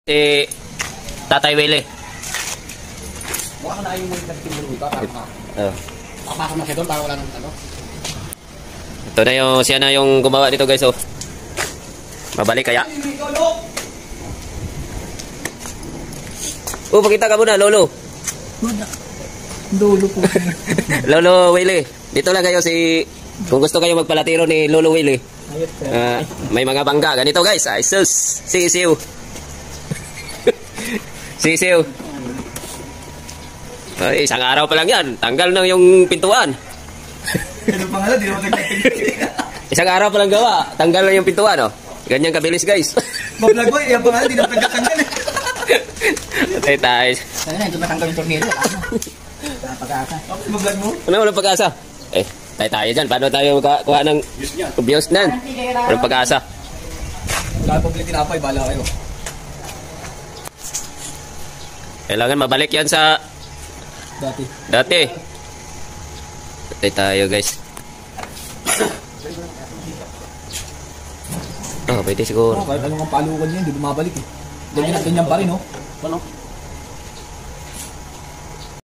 Si Tatay Willie. Mukha na yung nagtimbol dito. Oh. Papasok na siya doon para wala nang ano. Ito na yung, siya na yung gumawa dito guys, oh. Mabalik kaya? Oh, pakita ka muna, Lolo. Lolo po. Lolo Willie. Dito lang kayo kung gusto kayo magpalatiro ni Lolo Willie. May mga bangga. Ganito guys. Ay, sus. Sisiw. Sisiw. Ay, isang araw pa lang yan. Tanggal na yung pintuan. Ano pangalan? Di naman nagtimbol. Isang araw pa lang gawa. Tanggal na yung pintuan, oh. Ganyan kabilis guys. Bablog boy, yung pangalan, di naman nagtanggal. Patay tayo. Sana na, ito matanggal yung tornilyo. Pag-asa. Bablog mo? Ano, walang pag-asa? Tayo dyan. Paano tayo makakuha ng views nan? Walang pag-asa. Wala pang tinapay, bala kayo. Kailangan mabalik yan sa dati. Patay tayo guys. Oh, pwede siguro. Kahit anong palukan niya, hindi bumabalik eh. Ganyan pa rin, no? Ano?